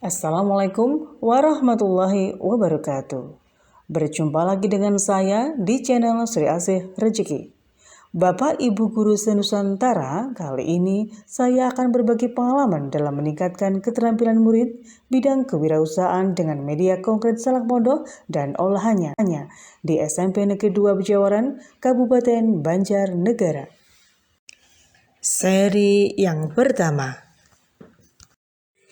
Assalamualaikum warahmatullahi wabarakatuh. Berjumpa lagi dengan saya di channel Sri Asih Rezeki. Bapak Ibu Guru Senusantara, kali ini saya akan berbagi pengalaman dalam meningkatkan keterampilan murid bidang kewirausahaan dengan media konkret Salak Pondok dan olahannya di SMP Negeri 2 Bejawaran, Kabupaten Banjarnegara. Seri yang pertama.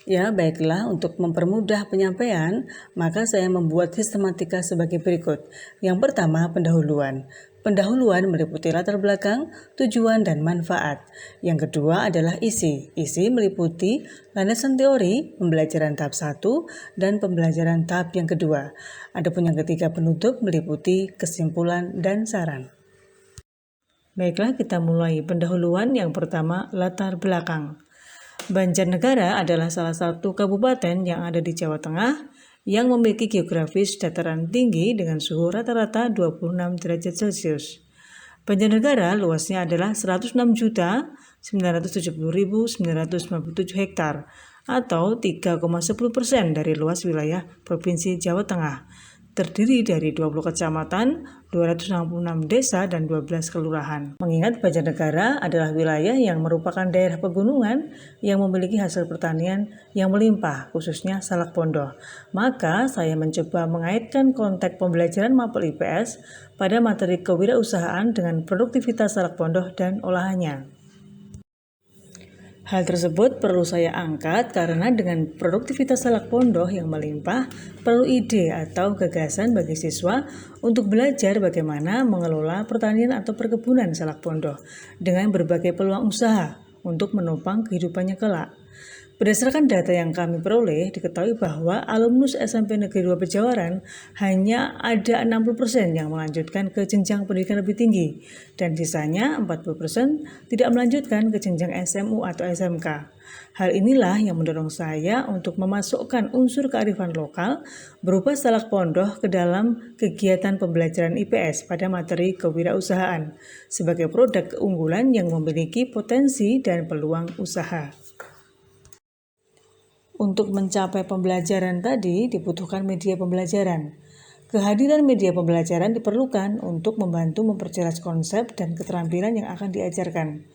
Ya, baiklah, untuk mempermudah penyampaian, maka saya membuat sistematika sebagai berikut. Yang pertama, pendahuluan. Pendahuluan meliputi latar belakang, tujuan, dan manfaat. Yang kedua adalah isi. Isi meliputi landasan teori, pembelajaran tahap 1, dan pembelajaran tahap yang kedua. Adapun yang ketiga, penutup meliputi kesimpulan dan saran. Baiklah, kita mulai pendahuluan. Yang pertama, latar belakang. Banjarnegara adalah salah satu kabupaten yang ada di Jawa Tengah yang memiliki geografis dataran tinggi dengan suhu rata-rata 26 derajat Celcius. Banjarnegara luasnya adalah 106.970.997 hektar atau 3,10% dari luas wilayah Provinsi Jawa Tengah. Terdiri dari 20 kecamatan, 266 desa, dan 12 kelurahan. Mengingat Banjarnegara adalah wilayah yang merupakan daerah pegunungan yang memiliki hasil pertanian yang melimpah, khususnya salak pondok, maka saya mencoba mengaitkan konteks pembelajaran mapel IPS pada materi kewirausahaan dengan produktivitas salak pondok dan olahannya. Hal tersebut perlu saya angkat karena dengan produktivitas salak pondok yang melimpah, perlu ide atau gagasan bagi siswa untuk belajar bagaimana mengelola pertanian atau perkebunan salak pondok dengan berbagai peluang usaha untuk menopang kehidupannya kelak. Berdasarkan data yang kami peroleh, diketahui bahwa alumnus SMP Negeri 2 Bejawaran hanya ada 60% yang melanjutkan ke jenjang pendidikan lebih tinggi, dan sisanya 40% tidak melanjutkan ke jenjang SMU atau SMK. Hal inilah yang mendorong saya untuk memasukkan unsur kearifan lokal berupa salak pondok ke dalam kegiatan pembelajaran IPS pada materi kewirausahaan sebagai produk keunggulan yang memiliki potensi dan peluang usaha. Untuk mencapai pembelajaran tadi dibutuhkan media pembelajaran. Kehadiran media pembelajaran diperlukan untuk membantu memperjelas konsep dan keterampilan yang akan diajarkan.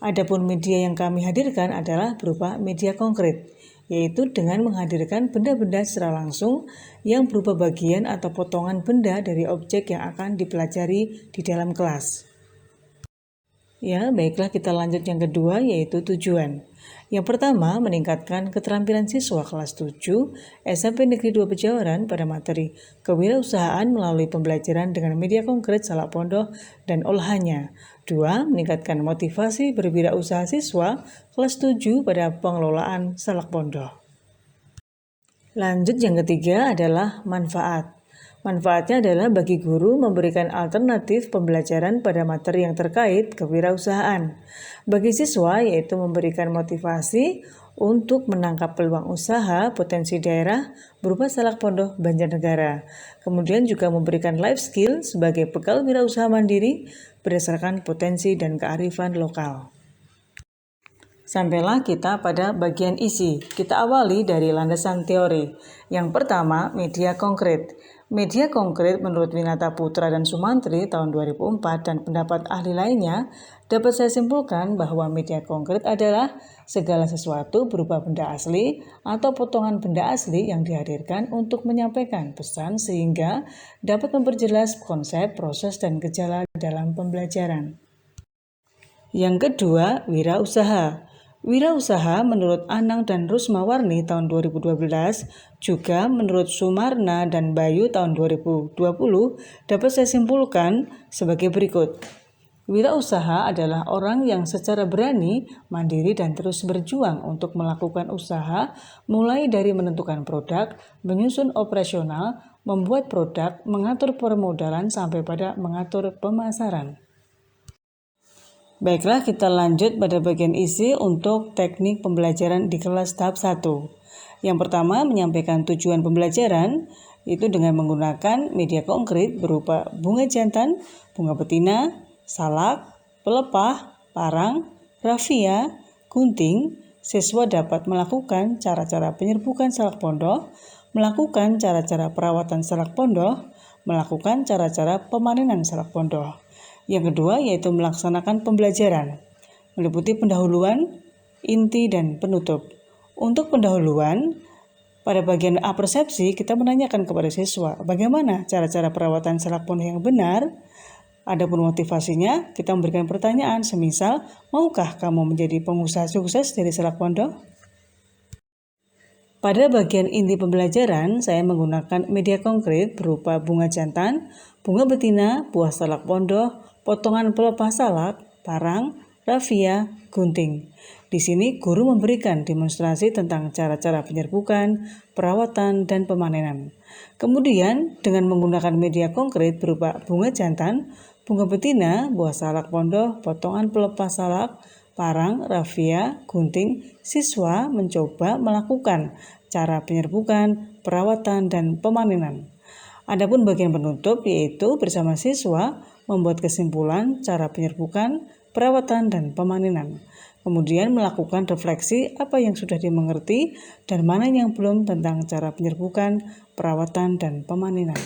Adapun media yang kami hadirkan adalah berupa media konkret, yaitu dengan menghadirkan benda-benda secara langsung yang berupa bagian atau potongan benda dari objek yang akan dipelajari di dalam kelas. Ya, baiklah, kita lanjut yang kedua, yaitu tujuan. Yang pertama, meningkatkan keterampilan siswa kelas 7 SMP Negeri 2 Bejawaran pada materi kewirausahaan melalui pembelajaran dengan media konkret salak pondok dan olahannya. 2. Meningkatkan motivasi berwirausaha siswa kelas 7 pada pengelolaan salak pondok. Lanjut yang ketiga adalah manfaat. Manfaatnya adalah bagi guru memberikan alternatif pembelajaran pada materi yang terkait kewirausahaan. Bagi siswa yaitu memberikan motivasi untuk menangkap peluang usaha potensi daerah berupa salak pondok Banjarnegara. Kemudian juga memberikan life skill sebagai bekal wirausaha mandiri berdasarkan potensi dan kearifan lokal. Sampailah kita pada bagian isi. Kita awali dari landasan teori. Yang pertama, media konkret. Media konkret menurut Winata Putra dan Sumantri tahun 2004 dan pendapat ahli lainnya dapat saya simpulkan bahwa media konkret adalah segala sesuatu berupa benda asli atau potongan benda asli yang dihadirkan untuk menyampaikan pesan sehingga dapat memperjelas konsep, proses, dan gejala dalam pembelajaran. Yang kedua, wirausaha. Wirausaha menurut Anang dan Rusmawarni tahun 2012, juga menurut Sumarna dan Bayu tahun 2020 dapat saya simpulkan sebagai berikut. Wirausaha adalah orang yang secara berani, mandiri, dan terus berjuang untuk melakukan usaha mulai dari menentukan produk, menyusun operasional, membuat produk, mengatur permodalan, sampai pada mengatur pemasaran. Baiklah, kita lanjut pada bagian isi untuk teknik pembelajaran di kelas tahap 1. Yang pertama, menyampaikan tujuan pembelajaran, itu dengan menggunakan media konkret berupa bunga jantan, bunga betina, salak, pelepah, parang, raffia, gunting, siswa dapat melakukan cara-cara penyerbukan salak pondok, melakukan cara-cara perawatan salak pondok, melakukan cara-cara pemanenan salak pondok. Yang kedua yaitu melaksanakan pembelajaran, meliputi pendahuluan, inti, dan penutup. Untuk pendahuluan, pada bagian A persepsi kita menanyakan kepada siswa bagaimana cara-cara perawatan salak pondok yang benar. Adapun motivasinya, kita memberikan pertanyaan semisal, maukah kamu menjadi pengusaha sukses dari salak pondok? Pada bagian inti pembelajaran, saya menggunakan media konkret berupa bunga jantan, bunga betina, buah salak pondok, potongan pelepas salak, parang, rafia, gunting. Di sini guru memberikan demonstrasi tentang cara-cara penyerbukan, perawatan, dan pemanenan. Kemudian, dengan menggunakan media konkret berupa bunga jantan, bunga betina, buah salak pondok, potongan pelepas salak, parang, rafia, gunting, siswa mencoba melakukan cara penyerbukan, perawatan, dan pemanenan. Adapun bagian penutup yaitu bersama siswa membuat kesimpulan cara penyerbukan, perawatan, dan pemanenan. Kemudian melakukan refleksi apa yang sudah dimengerti dan mana yang belum tentang cara penyerbukan, perawatan, dan pemanenan.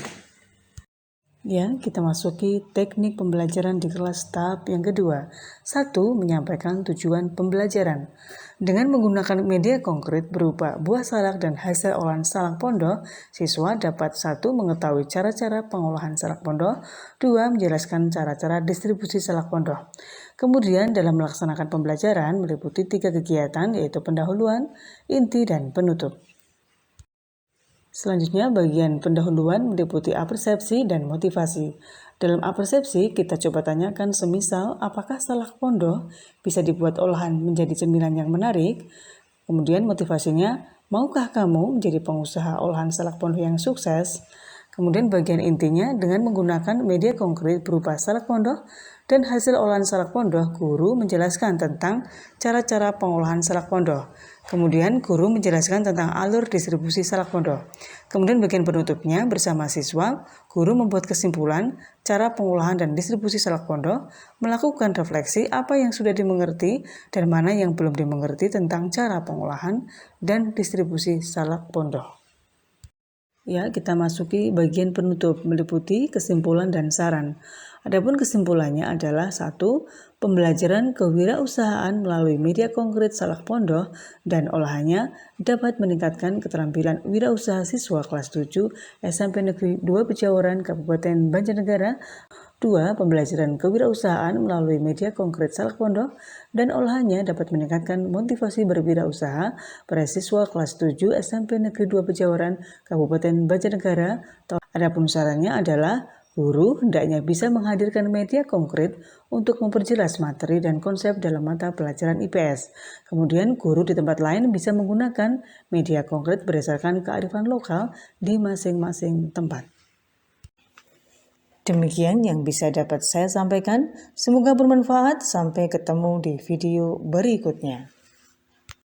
Ya, kita masuki teknik pembelajaran di kelas tahap yang kedua. 1. Menyampaikan tujuan pembelajaran. Dengan menggunakan media konkret berupa buah salak dan hasil olahan salak pondok, siswa dapat 1. Mengetahui cara-cara pengolahan salak pondok, 2. Menjelaskan cara-cara distribusi salak pondok. Kemudian dalam melaksanakan pembelajaran meliputi 3 kegiatan yaitu pendahuluan, inti, dan penutup. Selanjutnya bagian pendahuluan meliputi apersepsi dan motivasi. Dalam apersepsi kita coba tanyakan semisal apakah salak pondok bisa dibuat olahan menjadi cemilan yang menarik. Kemudian motivasinya, maukah kamu menjadi pengusaha olahan salak pondok yang sukses? Kemudian bagian intinya dengan menggunakan media konkret berupa salak pondok dan hasil olahan salak pondok, guru menjelaskan tentang cara-cara pengolahan salak pondok. Kemudian guru menjelaskan tentang alur distribusi salak pondok. Kemudian bagian penutupnya bersama siswa, guru membuat kesimpulan cara pengolahan dan distribusi salak pondok, melakukan refleksi apa yang sudah dimengerti dan mana yang belum dimengerti tentang cara pengolahan dan distribusi salak pondok. Ya, kita masuki bagian penutup meliputi kesimpulan dan saran. Adapun kesimpulannya adalah 1. Pembelajaran kewirausahaan melalui media konkret salak pondok dan olahannya dapat meningkatkan keterampilan wirausaha siswa kelas 7 SMP Negeri 2 Pejawaran Kabupaten Banjarnegara. 2. Pembelajaran kewirausahaan melalui media konkret salak pondok dan olahannya dapat meningkatkan motivasi berwirausaha pada siswa kelas 7 SMP Negeri 2 Pejawaran Kabupaten Banjarnegara. Adapun sarannya adalah guru hendaknya bisa menghadirkan media konkret untuk memperjelas materi dan konsep dalam mata pelajaran IPS. Kemudian guru di tempat lain bisa menggunakan media konkret berdasarkan kearifan lokal di masing-masing tempat. Demikian yang bisa dapat saya sampaikan. Semoga bermanfaat. Sampai ketemu di video berikutnya.